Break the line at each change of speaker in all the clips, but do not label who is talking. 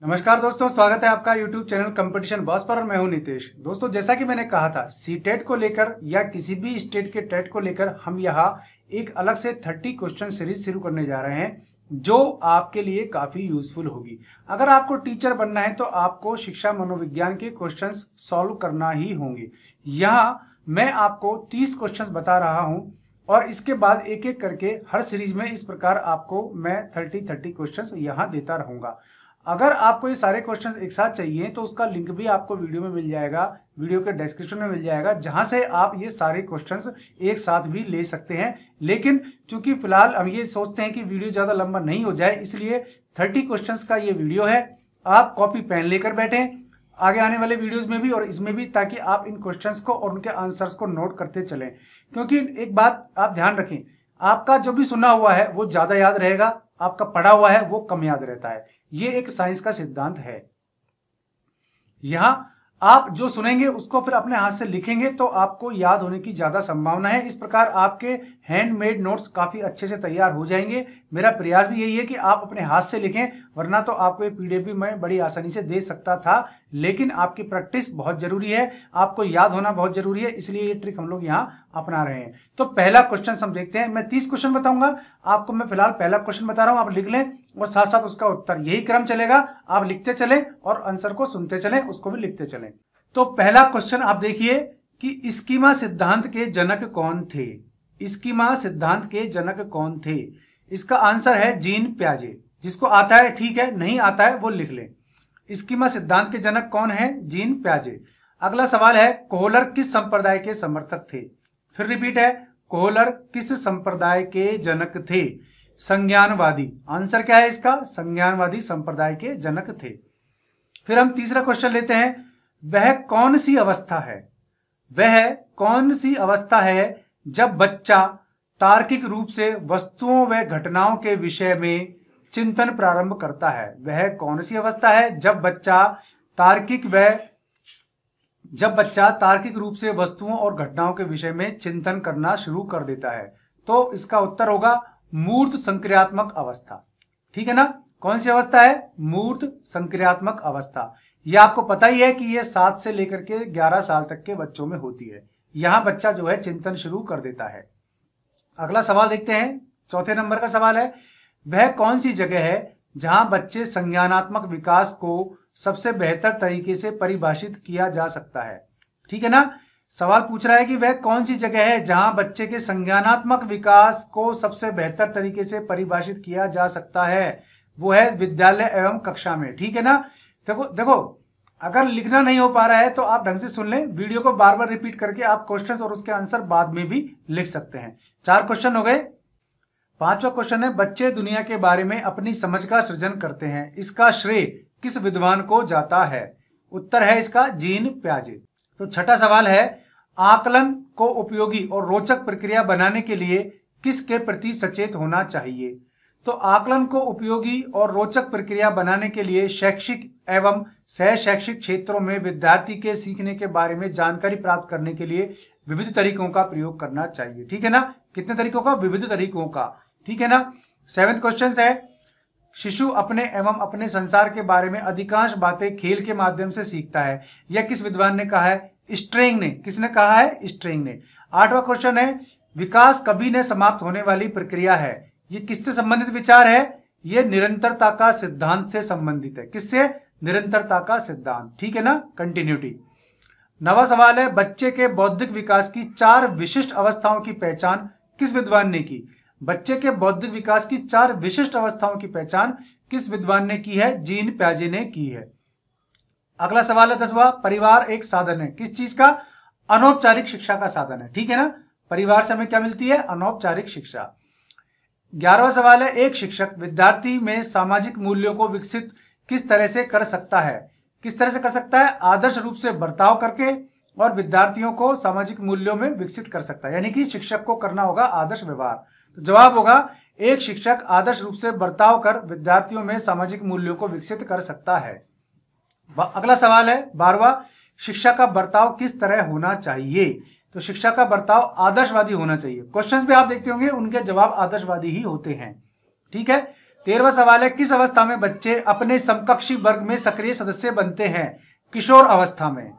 नमस्कार दोस्तों, स्वागत है आपका YouTube चैनल कंपटीशन बॉस पर और मैं हूं नितेश। दोस्तों, जैसा कि मैंने कहा था, सीटेट को लेकर या किसी भी स्टेट के टेट को लेकर हम यहाँ एक अलग से 30 क्वेश्चन सीरीज शुरू करने जा रहे हैं जो आपके लिए काफी यूजफुल होगी। अगर आपको टीचर बनना है तो आपको शिक्षा मनोविज्ञान के क्वेश्चंस सॉल्व करना ही होंगे। यहाँ मैं आपको 30 क्वेश्चंस बता रहा हूँ और इसके बाद एक एक करके हर सीरीज में इस प्रकार आपको मैं 30 क्वेश्चंस यहाँ देता रहूंगा। अगर आपको ये सारे क्वेश्चंस एक साथ चाहिए तो उसका लिंक भी आपको वीडियो में मिल जाएगा, वीडियो के डिस्क्रिप्शन में मिल जाएगा, जहां से आप ये सारे क्वेश्चंस एक साथ भी ले सकते हैं। लेकिन चूंकि फिलहाल हम ये सोचते हैं कि वीडियो ज्यादा लंबा नहीं हो जाए, इसलिए 30 क्वेश्चंस का ये वीडियो है। आप कॉपी पेन लेकर बैठें आगे आने वाले वीडियोज में भी और इसमें भी, ताकि आप इन क्वेश्चंस को और उनके आंसर्स को नोट करते चलें। क्योंकि एक बात आप ध्यान रखें, आपका जो भी सुना हुआ है वो ज्यादा याद रहेगा, आपका पढ़ा हुआ है वो कम याद रहता है। ये एक साइंस का सिद्धांत है। यहां आप जो सुनेंगे उसको फिर अपने हाथ से लिखेंगे तो आपको याद होने की ज्यादा संभावना है। इस प्रकार आपके हैंडमेड नोट्स काफी अच्छे से तैयार हो जाएंगे। मेरा प्रयास भी यही है कि आप अपने हाथ से लिखें, वरना तो आपको ये पीडीएफ भी मैं बड़ी आसानी से दे सकता था। लेकिन आपकी प्रैक्टिस बहुत जरूरी है, आपको याद होना बहुत जरूरी है, इसलिए ये ट्रिक हम लोग यहाँ अपना रहे हैं। तो पहला क्वेश्चन हम देखते हैं। मैं 30 क्वेश्चन बताऊंगा आपको। मैं फिलहाल पहला क्वेश्चन बता रहा हूं, आप लिख लें और साथ साथ उसका उत्तर, यही क्रम चलेगा। आप लिखते चलें और आंसर को सुनते चलें, उसको भी लिखते चलें। तो पहला क्वेश्चन आप देखिए कि स्कीमा सिद्धांत के जनक कौन थे। स्कीमा सिद्धांत के जनक कौन थे? इसका आंसर है जीन प्याजे। जिसको आता है ठीक है, नहीं आता है वो लिख लें। स्कीमा सिद्धांत के जनक कौन है? जीन प्याजे। अगला सवाल है, कोहलर किस संप्रदाय के समर्थक थे? फिर रिपीट है, कोहलर किस संप्रदाय के जनक थे? संज्ञानवादी। आंसर क्या है इसका? संज्ञानवादी संप्रदाय के जनक थे। फिर हम तीसरा क्वेश्चन लेते हैं, वह कौन सी अवस्था है? वह कौन सी अवस्था है जब बच्चा तार्किक रूप से वस्तुओं व घटनाओं के विषय में चिंतन प्रारंभ करता है? वह कौन सी अवस्था है जब बच्चा तार्किक रूप से वस्तुओं और घटनाओं के विषय में चिंतन करना शुरू कर देता है? तो इसका उत्तर होगा मूर्त संक्रियात्मक अवस्था। ठीक है ना? कौन सी अवस्था है? मूर्त संक्रियात्मक अवस्था। यह आपको पता ही है कि यह 7 से लेकर के 11 साल तक के बच्चों में होती है। यहां बच्चा जो है चिंतन शुरू कर देता है। अगला सवाल देखते हैं, चौथे नंबर का सवाल है, वह कौन सी जगह है जहां बच्चे संज्ञानात्मक विकास को सबसे बेहतर तरीके से परिभाषित किया जा सकता है? ठीक है ना? सवाल पूछ रहा है कि वह कौन सी जगह है जहां बच्चे के संज्ञानात्मक विकास को सबसे बेहतर तरीके से परिभाषित किया जा सकता है। वो है विद्यालय एवं कक्षा में। ठीक है ना? देखो अगर लिखना नहीं हो पा रहा है तो आप ढंग से सुन लें, वीडियो को बार बार रिपीट करके आप क्वेश्चंस और उसके आंसर बाद में भी लिख सकते हैं। 4 क्वेश्चन हो गए। 5वां क्वेश्चन है, बच्चे दुनिया के बारे में अपनी समझ का सृजन करते हैं, इसका श्रेय किस विद्वान को जाता है? उत्तर है इसका जीन प्याजे। तो 6ठा सवाल है, आकलन को उपयोगी और रोचक प्रक्रिया बनाने के लिए किसके प्रति सचेत होना चाहिए? तो आकलन को उपयोगी और रोचक प्रक्रिया बनाने के लिए शैक्षिक एवं सह शैक्षिक क्षेत्रों में विद्यार्थी के सीखने के बारे में जानकारी प्राप्त करने के लिए विविध तरीकों का प्रयोग करना चाहिए। ठीक है ना? कितने तरीकों का? विविध तरीकों का। ठीक है ना? 7वां क्वेश्चन है, शिशु अपने एवं अपने संसार के बारे में अधिकांश बातें खेल के माध्यम से सीखता है। यह किस विद्वान ने कहा है? स्ट्रेंग ने। किसने कहा है? स्ट्रेंग ने। 8वां क्वेश्चन है, विकास कभी न समाप्त होने वाली प्रक्रिया है, ये किससे संबंधित विचार है? ये निरंतरता का सिद्धांत से संबंधित है। किससे? निरंतरता का सिद्धांत। ठीक है ना? कंटिन्यूटी। 9वां सवाल है, बच्चे के बौद्धिक विकास की 4 विशिष्ट अवस्थाओं की पहचान किस विद्वान ने की? बच्चे के बौद्धिक विकास की 4 विशिष्ट अवस्थाओं की पहचान किस विद्वान ने की है? जीन प्याजे ने की है। अगला सवाल है 10वां, परिवार एक साधन है, किस चीज का? अनौपचारिक शिक्षा का साधन है। ठीक है ना? परिवार से हमें क्या मिलती है? अनौपचारिक शिक्षा। 11वां सवाल है, एक शिक्षक विद्यार्थी में सामाजिक मूल्यों को विकसित किस तरह से कर सकता है? किस तरह से कर सकता है? आदर्श रूप से बर्ताव करके और विद्यार्थियों को सामाजिक मूल्यों में विकसित कर सकता है। यानी कि शिक्षक को करना होगा आदर्श व्यवहार। तो जवाब होगा, एक शिक्षक आदर्श रूप से बर्ताव कर विद्यार्थियों में सामाजिक मूल्यों को विकसित कर सकता है। अगला सवाल है 12वां, शिक्षा का बर्ताव किस तरह होना चाहिए? तो शिक्षा का बर्ताव आदर्शवादी होना चाहिए। क्वेश्चंस भी आप देखते होंगे, उनके जवाब आदर्शवादी ही होते हैं। ठीक है? 13वां सवाल है, किस अवस्था में बच्चे अपने समकक्षी वर्ग में सक्रिय सदस्य बनते हैं? किशोर अवस्था में।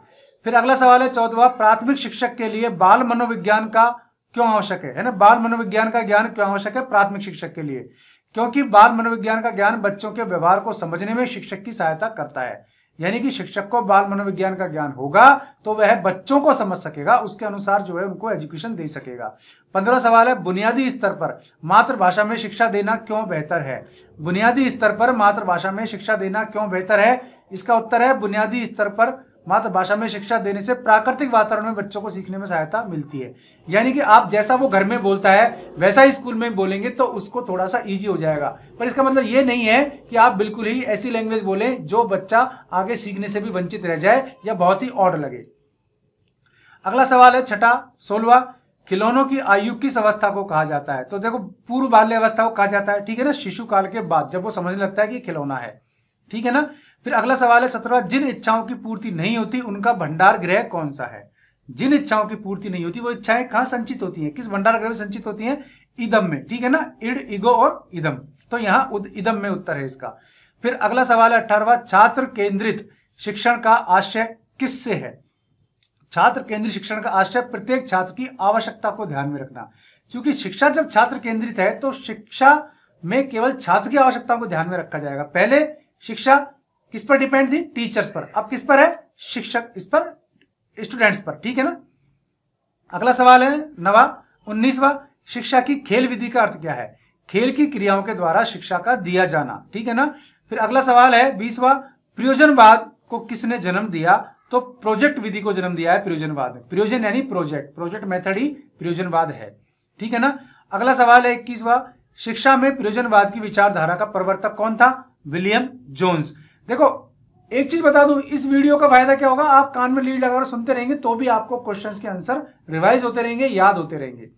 फिर अगला सवाल है 14वां, प्राथमिक शिक्षक के लिए बाल मनोविज्ञान का क्यों आवश्यक है ना? बाल मनोविज्ञान का ज्ञान क्यों आवश्यक है प्राथमिक शिक्षक के लिए? क्योंकि बाल मनोविज्ञान का ज्ञान बच्चों के व्यवहार को समझने में शिक्षक की सहायता करता है। यानी कि शिक्षक को बाल मनोविज्ञान का ज्ञान होगा तो वह बच्चों को समझ सकेगा, उसके अनुसार जो है उनको एजुकेशन दे सकेगा। 15वां सवाल है, बुनियादी स्तर पर मातृभाषा में शिक्षा देना क्यों बेहतर है? बुनियादी स्तर पर मातृभाषा में शिक्षा देना क्यों बेहतर है? इसका उत्तर है, बुनियादी स्तर पर मातृभाषा में शिक्षा देने से प्राकृतिक वातावरण में बच्चों को सीखने में सहायता मिलती है। यानी कि आप जैसा वो घर में बोलता है वैसा ही स्कूल में बोलेंगे तो उसको थोड़ा सा इजी हो जाएगा। पर इसका मतलब ये नहीं है कि आप बिल्कुल ही ऐसी लैंग्वेज बोलें जो बच्चा आगे सीखने से भी वंचित रह जाए या बहुत ही ऑड लगे। अगला सवाल है छठा 16वां, खिलौनों की आयु किस अवस्था को कहा जाता है? तो देखो, पूर्व बाल्य अवस्था को कहा जाता है, ठीक है ना, शिशु काल के बाद, जब वो समझने लगता है कि खिलौना है, ठीक है ना। फिर अगला सवाल है 17वां, जिन इच्छाओं की पूर्ति नहीं होती उनका भंडार गृह कौन सा है? जिन इच्छाओं की पूर्ति नहीं होती वो इच्छाएं कहां संचित होती हैं? किस भंडार गृह में संचित होती हैं? इदम में, ठीक है ना, इड, ईगो और इदम। तो यहां इदम में उत्तर है इसका। फिर अगला सवाल है 18वां, छात्र केंद्रित शिक्षण का आशय किससे है? छात्र केंद्रित शिक्षण का आशय प्रत्येक छात्र की आवश्यकता को ध्यान में रखना। क्योंकि शिक्षा जब छात्र केंद्रित है तो शिक्षा में केवल छात्र की आवश्यकताओं को ध्यान में रखा जाएगा। पहले शिक्षा किस पर डिपेंड थी? टीचर्स पर। अब किस पर है? शिक्षक, इस पर स्टूडेंट्स पर, ठीक है ना। अगला सवाल है 19वां, शिक्षा की खेल विधि का अर्थ क्या है? खेल की क्रियाओं के द्वारा शिक्षा का दिया जाना, ठीक है ना। फिर अगला सवाल है 20वां, प्रयोजनवाद को किसने जन्म दिया? तो प्रोजेक्ट विधि को जन्म दिया है प्रयोजनवाद। प्रयोजन यानी प्रोजेक्ट, प्रोजेक्ट मेथड ही प्रयोजनवाद है, ठीक है ना। अगला सवाल है 21वां, शिक्षा में प्रयोजनवाद की विचारधारा का प्रवर्तक कौन था? William Jones. देखो, एक चीज बता दूं, इस वीडियो का फायदा क्या होगा, आप कान में लीड लगाकर सुनते रहेंगे तो भी आपको क्वेश्चंस के आंसर रिवाइज होते रहेंगे, याद होते रहेंगे,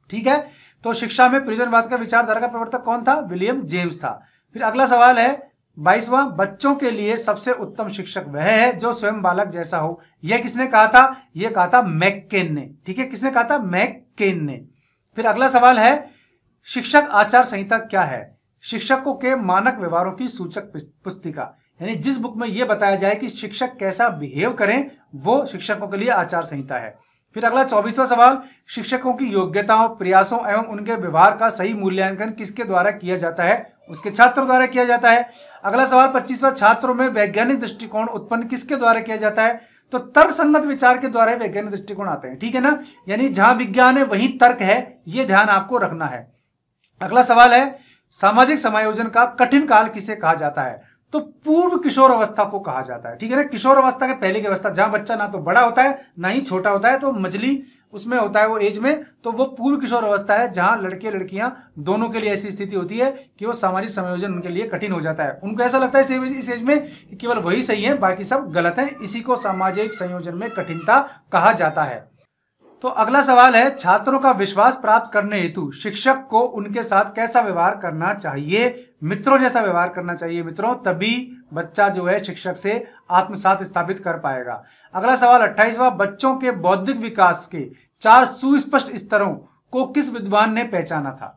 ठीक है। तो शिक्षा में प्रयोजनवाद का विचारधारा का प्रवर्तक कौन था? विलियम जेम्स था। फिर अगला सवाल है 22वां, बच्चों के लिए सबसे उत्तम शिक्षक वह है जो स्वयं बालक जैसा हो। यह किसने कहा था? यह कहा था मैककेन ने, ठीक है। किसने कहा था? मैककेन ने। फिर अगला सवाल है, शिक्षक आचार संहिता क्या है? शिक्षकों के मानक व्यवहारों की सूचक पुस्तिका, यानी जिस बुक में यह बताया जाए कि शिक्षक कैसा बिहेव करें, वो शिक्षकों के लिए आचार संहिता है। फिर अगला 24वां सवाल, शिक्षकों की योग्यताओं, प्रयासों एवं उनके व्यवहार का सही मूल्यांकन किसके द्वारा किया जाता है? उसके छात्रों द्वारा किया जाता है। अगला सवाल 25वां, छात्रों में वैज्ञानिक दृष्टिकोण उत्पन्न किसके द्वारा किया जाता है? तो तर्क संगत विचार के द्वारा वैज्ञानिक दृष्टिकोण आते हैं, ठीक है ना। यानी जहां विज्ञान है वहीं तर्क है, यह ध्यान आपको रखना है। अगला सवाल है, सामाजिक समायोजन का कठिन काल किसे कहा जाता है? तो पूर्व किशोर अवस्था को कहा जाता है, ठीक है ना। किशोर अवस्था के पहले की अवस्था, जहां बच्चा ना तो बड़ा होता है ना ही छोटा होता है, तो मजली उसमें होता है वो एज में, तो वो पूर्व किशोर अवस्था है जहां लड़के लड़कियां दोनों के लिए ऐसी स्थिति होती है कि वो सामाजिक समायोजन उनके लिए कठिन हो जाता है। उनको ऐसा लगता है इस एज में कि केवल वही सही है, बाकी सब गलत है। इसी को सामाजिक संयोजन में कठिनता कहा जाता है। तो अगला सवाल है, छात्रों का विश्वास प्राप्त करने हेतु शिक्षक को उनके साथ कैसा व्यवहार करना चाहिए? मित्रों जैसा व्यवहार करना चाहिए मित्रों, तभी बच्चा जो है शिक्षक से आत्मसात स्थापित कर पाएगा। अगला सवाल 28वां, बच्चों के बौद्धिक विकास के 4 सुस्पष्ट स्तरों को किस विद्वान ने पहचाना था?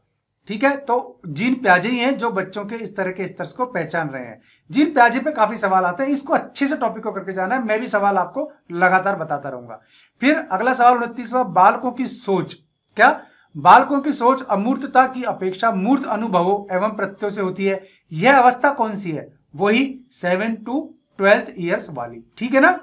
ठीक है, तो जीन प्याजे ही हैं जो बच्चों के इस तरह के स्तर को पहचान रहे हैं। जीन प्याजे पे काफी सवाल आते हैं, इसको अच्छे से टॉपिक को करके जाना है, मैं भी सवाल आपको लगातार बताता रहूंगा। फिर अगला सवाल 29वां, बालकों की सोच, क्या बालकों की सोच अमूर्तता की अपेक्षा मूर्त अनुभवों एवं प्रत्ययों से होती है? यह अवस्था कौन सी है? वही 7 to 12 ईयर्स वाली, ठीक है ना,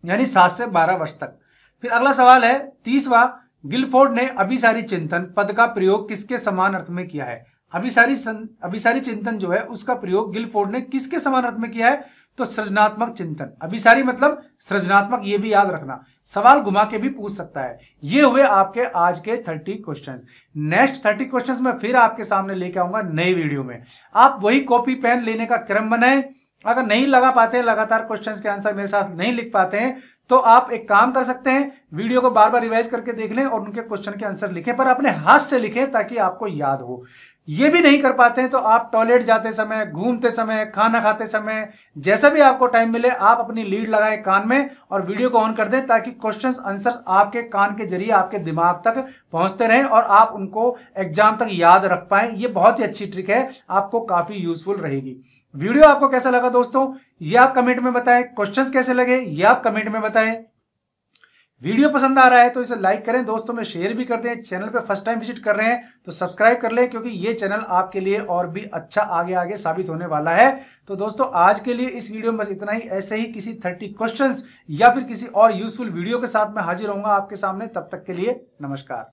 यानी 7 से 12 वर्ष तक। फिर अगला सवाल है 30वां, गिलफोर्ड ने अभिसारी चिंतन पद का प्रयोग किसके समान अर्थ में किया है? अभिसारी चिंतन जो है उसका प्रयोग गिलफोर्ड ने किसके समान अर्थ में किया है? तो सृजनात्मक चिंतन। अभिसारी मतलब सृजनात्मक, ये भी याद रखना, सवाल घुमा के भी पूछ सकता है। ये हुए आपके आज के 30 क्वेश्चंस। नेक्स्ट 30 क्वेश्चंस मैं फिर आपके सामने लेके आऊंगा नए वीडियो में। आप वही कॉपी पेन लेने का क्रम बनाएं, अगर नहीं लगा पाते हैं, लगातार क्वेश्चंस के आंसर मेरे साथ नहीं लिख पाते हैं, तो आप एक काम कर सकते हैं, वीडियो को बार बार रिवाइज करके देख लें और उनके क्वेश्चन के आंसर लिखें, पर अपने हाथ से लिखें ताकि आपको याद हो। ये भी नहीं कर पाते हैं तो आप टॉयलेट जाते समय, घूमते समय, खाना खाते समय, जैसा भी आपको टाइम मिले, आप अपनी लीड लगाएं कान में और वीडियो को ऑन कर दें ताकि क्वेश्चंस आंसर आपके कान के जरिए आपके दिमाग तक पहुंचते रहें और आप उनको एग्जाम तक याद रख पाएं। ये बहुत ही अच्छी ट्रिक है, आपको काफी यूजफुल रहेगी। वीडियो आपको कैसा लगा दोस्तों, ये आप कमेंट में बताएं। क्वेश्चंस कैसे लगे ये आप कमेंट में बताएं। वीडियो पसंद आ रहा है तो इसे लाइक करें, दोस्तों में शेयर भी कर दें। चैनल पे फर्स्ट टाइम विजिट कर रहे हैं तो सब्सक्राइब कर लें, क्योंकि ये चैनल आपके लिए और भी अच्छा आगे आगे साबित होने वाला है। तो दोस्तों आज के लिए इस वीडियो में बस इतना ही। ऐसे ही किसी 30 क्वेश्चंस या फिर किसी और यूजफुल वीडियो के साथ मैं हाजिर होऊंगा आपके सामने। तब तक के लिए नमस्कार।